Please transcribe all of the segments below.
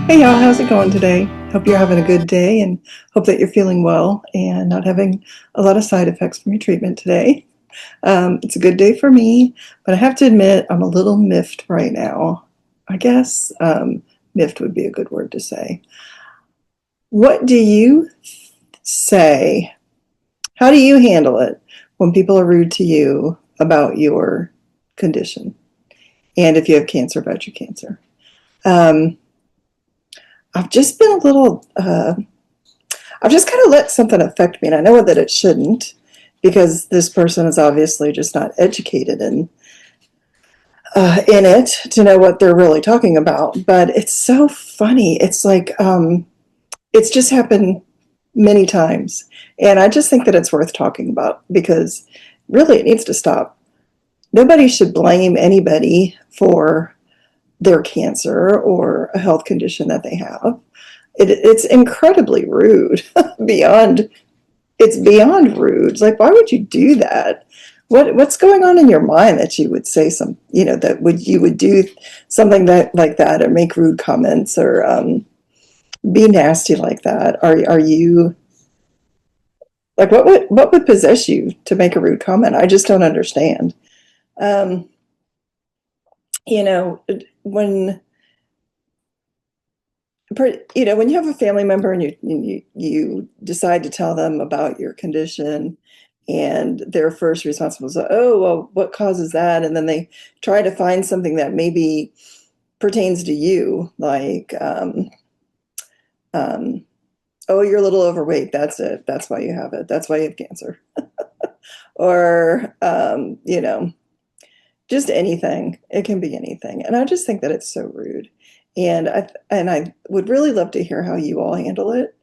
Hey y'all, how's it going today? Hope you're having a good day and hope that you're feeling well and not having a lot of side effects from your treatment today. It's a good day for me, but I have to admit I'm a little miffed right now. I guess miffed would be a good word to say. What do you say? How do you handle it when people are rude to you about your condition? And if you have cancer, about your cancer? Um, I've just been a little I've just kind of let something affect me, and I know that it shouldn't because this person is obviously just not educated in it to know what they're really talking about. But it's so funny. It's like it's just happened many times, and I just think that it's worth talking about because really it needs to stop. Nobody should blame anybody for their cancer or a health condition that they have. It's incredibly rude beyond it's beyond rude. Like, why would you do that? What's going on in your mind that you would say that you would do something that like that or make rude comments or be nasty like that? Are you like what would possess you to make a rude comment? I just don't understand. Um, you know, when when you have a family member and you decide to tell them about your condition and their first response was, oh, well, what causes that? And then they try to find something that maybe pertains to you, like, um, oh, you're a little overweight. That's it. That's why you have it. That's why you have cancer. Or, just anything. It can be anything. And I just think that it's so rude. And I would really love to hear how you all handle it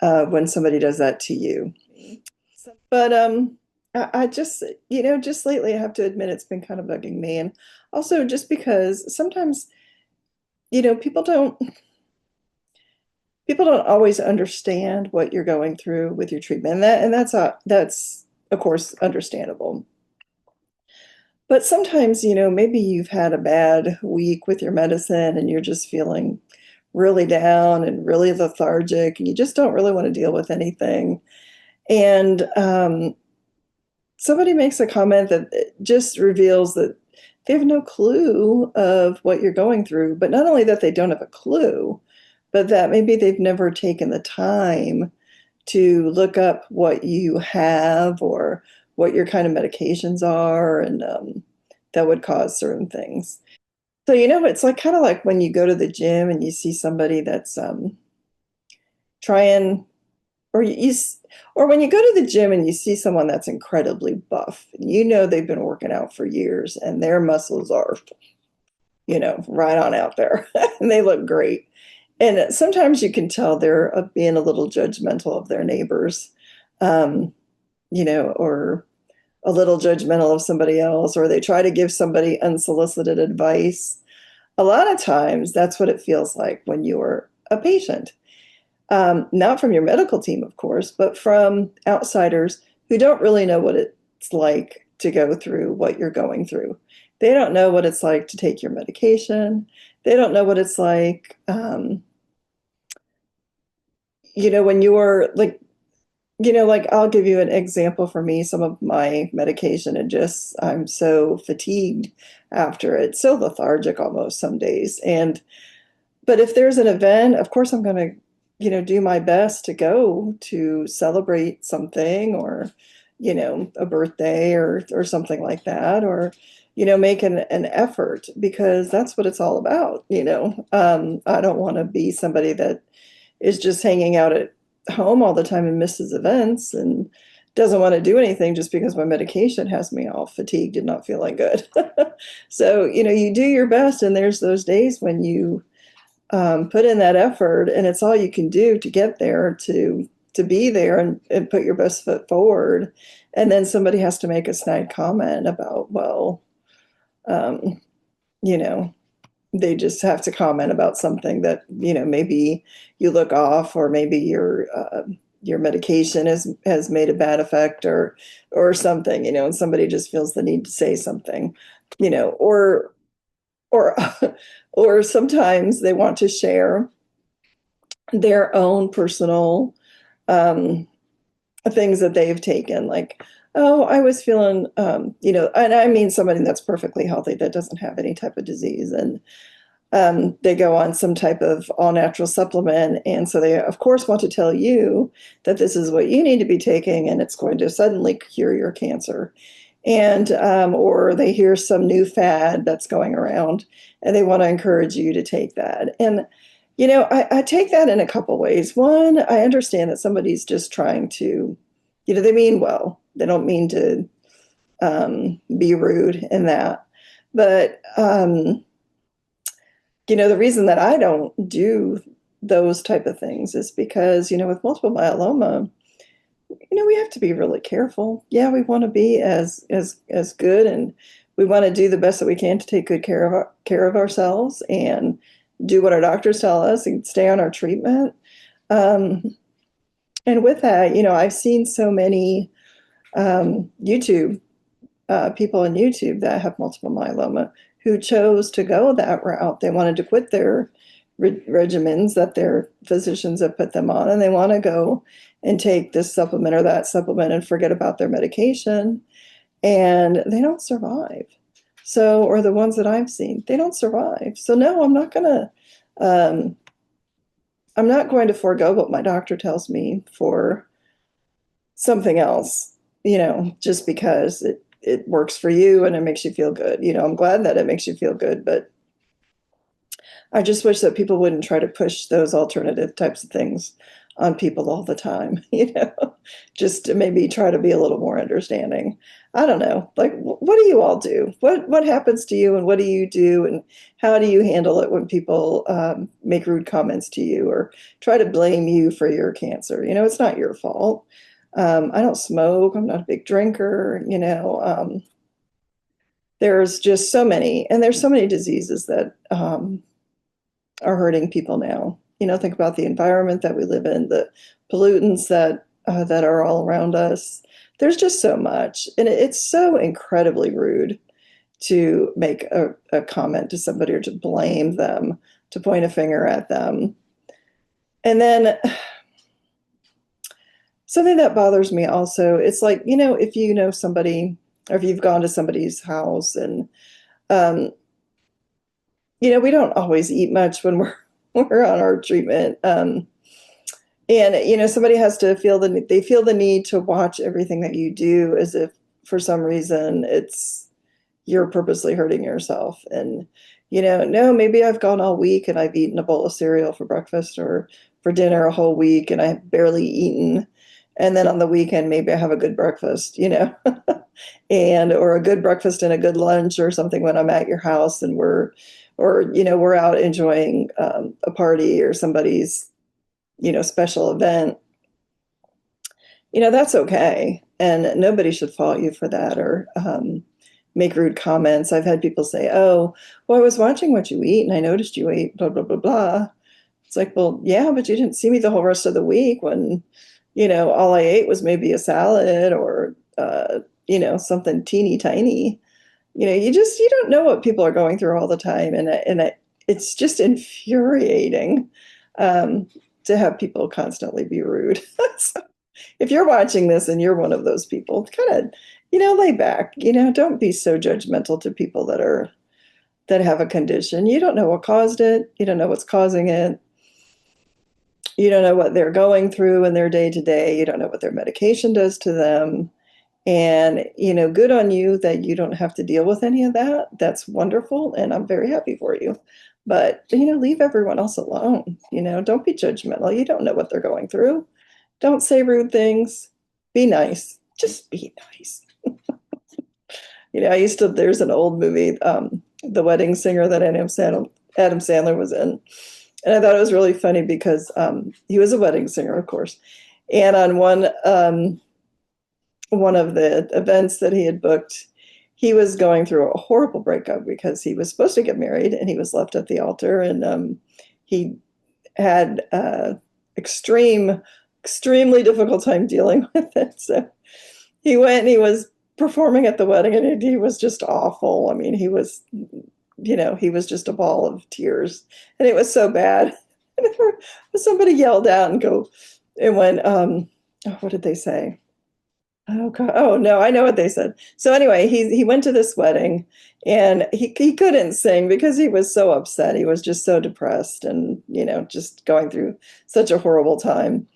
when somebody does that to you. But I just just lately I have to admit it's been kind of bugging me, and also just because sometimes people don't always understand what you're going through with your treatment, and that's of course understandable. But sometimes, maybe you've had a bad week with your medicine and you're just feeling really down and really lethargic and you just don't really want to deal with anything. And somebody makes a comment that just reveals that they have no clue of what you're going through. But not only that they don't have a clue, but that maybe they've never taken the time to look up what you have or what your kind of medications are, and that would cause certain things. So, it's like kind of like when you go to the gym and you see somebody that's trying, or or when you go to the gym and you see someone that's incredibly buff, and they've been working out for years and their muscles are, right on out there and they look great. And sometimes you can tell they're being a little judgmental of their neighbors, um, or a little judgmental of somebody else, or they try to give somebody unsolicited advice. A lot of times that's what it feels like when you're a patient. Not from your medical team, of course, but from outsiders who don't really know what it's like to go through what you're going through. They don't know what it's like to take your medication. They don't know what it's like, when you're like, like I'll give you an example for me, some of my medication and just I'm so fatigued after it, so lethargic almost some days. But if there's an event, of course I'm going to, do my best to go to celebrate something or, a birthday or something like that, or, make an effort because that's what it's all about. I don't want to be somebody that is just hanging out at home all the time and misses events and doesn't want to do anything just because my medication has me all fatigued and not feeling good. So, you do your best, and there's those days when you put in that effort, and it's all you can do to get there, to be there and put your best foot forward. And then somebody has to make a snide comment about, well, um, you know, they just have to comment about something that maybe you look off, or maybe your medication has made a bad effect, or something, and somebody just feels the need to say something, you know or or or sometimes they want to share their own personal um, things that they've taken. Like, oh, I was feeling, and I mean somebody that's perfectly healthy that doesn't have any type of disease, and they go on some type of all natural supplement. And so they, of course, want to tell you that this is what you need to be taking and it's going to suddenly cure your cancer. And, or they hear some new fad that's going around and they want to encourage you to take that. And, I take that in a couple ways. One, I understand that somebody's just trying to, they mean well, they don't mean to be rude in that. But, the reason that I don't do those type of things is because, with multiple myeloma, we have to be really careful. Yeah, we want to be as good, and we want to do the best that we can to take good care of ourselves and do what our doctors tell us and stay on our treatment. Um, and with that, I've seen so many YouTube people on YouTube that have multiple myeloma who chose to go that route. They wanted to quit their regimens that their physicians have put them on, and they want to go and take this supplement or that supplement and forget about their medication, and they don't survive. So, or the ones that I've seen, they don't survive. So, no, um, I'm not going to forego what my doctor tells me for something else, just because it works for you and it makes you feel good. I'm glad that it makes you feel good, but I just wish that people wouldn't try to push those alternative types of things on people all the time, just to maybe try to be a little more understanding. I don't know. Like, what do you all do? What happens to you, and what do you do, and how do you handle it when people make rude comments to you or try to blame you for your cancer? It's not your fault. I don't smoke. I'm not a big drinker. There's just so many, and there's so many diseases that are hurting people now. Think about the environment that we live in, the pollutants that are all around us. There's just so much, and it's so incredibly rude to make a comment to somebody or to blame them, to point a finger at them. And then something that bothers me also, it's like, if you know somebody or if you've gone to somebody's house and um, we don't always eat much when we're we're on our treatment. And somebody has to feel the need to watch everything that you do as if for some reason you're purposely hurting yourself. And no, maybe I've gone all week and I've eaten a bowl of cereal for breakfast or for dinner a whole week and I've barely eaten. And then on the weekend, maybe I have a good breakfast, and or a good breakfast and a good lunch or something when I'm at your house and we're out enjoying a party or somebody's special event. That's okay, and nobody should fault you for that or make rude comments. I've had people say, "Oh, well, I was watching what you eat and I noticed you ate blah blah blah blah." It's like, well, yeah, but you didn't see me the whole rest of the week when all I ate was maybe a salad or something teeny tiny. You don't know what people are going through all the time, and it's just infuriating to have people constantly be rude. So if you're watching this and you're one of those people, kind of lay back. Don't be so judgmental to people that have a condition. You don't know what caused it. You don't know what's causing it. You don't know what they're going through in their day to day. You don't know what their medication does to them. And, good on you that you don't have to deal with any of that. That's wonderful. And I'm very happy for you. But, leave everyone else alone. Don't be judgmental. You don't know what they're going through. Don't say rude things. Be nice. Just be nice. There's an old movie, The Wedding Singer, that Adam Sandler was in. And I thought it was really funny because he was a wedding singer, of course. And on one of the events that he had booked, he was going through a horrible breakup because he was supposed to get married and he was left at the altar, and he had extremely difficult time dealing with it. So he went and he was performing at the wedding and he was just awful. I mean, he was just a ball of tears and it was so bad. Somebody yelled out and go and went, oh, what did they say? Oh God. Oh no, I know what they said. So anyway, he went to this wedding and he couldn't sing because he was so upset. He was just so depressed and, just going through such a horrible time.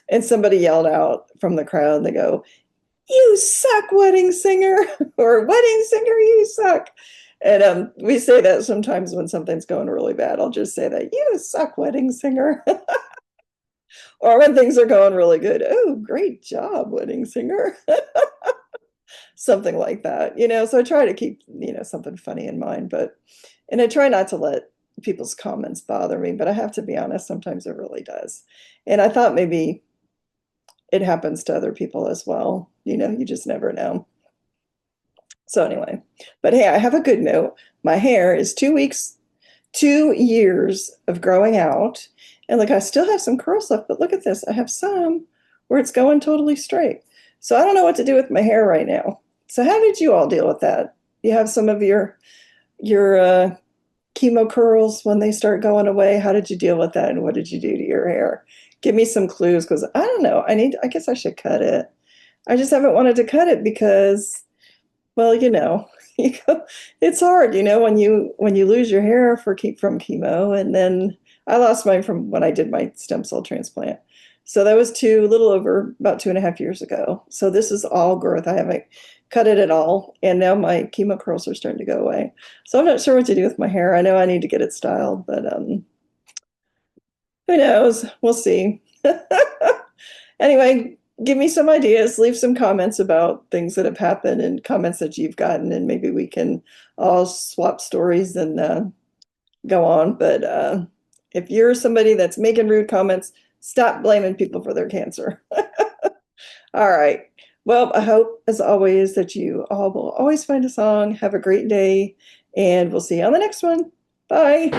And somebody yelled out from the crowd, they go, "You suck, wedding singer," or "Wedding singer, you suck." And we say that sometimes when something's going really bad. I'll just say that, "You suck, wedding singer." Or when things are going really good, "Oh, great job, wedding singer." Something like that, so I try to keep, something funny in mind, and I try not to let people's comments bother me, but I have to be honest, sometimes it really does. And I thought maybe it happens to other people as well. You just never know. So anyway, but hey, I have a good note. My hair is 2 weeks, 2 years of growing out. And look, I still have some curls left, but look at this. I have some where it's going totally straight. So I don't know what to do with my hair right now. So how did you all deal with that? You have some of your chemo curls when they start going away. How did you deal with that? And what did you do to your hair? Give me some clues because I don't know. I guess I should cut it. I just haven't wanted to cut it because, well, you go, it's hard, when you lose your hair from chemo, and then I lost mine from when I did my stem cell transplant. So that was a little over about 2.5 years ago. So this is all growth. I haven't cut it at all, and now my chemo curls are starting to go away. So I'm not sure what to do with my hair. I know I need to get it styled, but who knows? We'll see. Anyway, give me some ideas, leave some comments about things that have happened and comments that you've gotten, and maybe we can all swap stories and go on. But if you're somebody that's making rude comments, stop blaming people for their cancer. All right. Well, I hope, as always, that you all will always find a song. Have a great day, and we'll see you on the next one. Bye.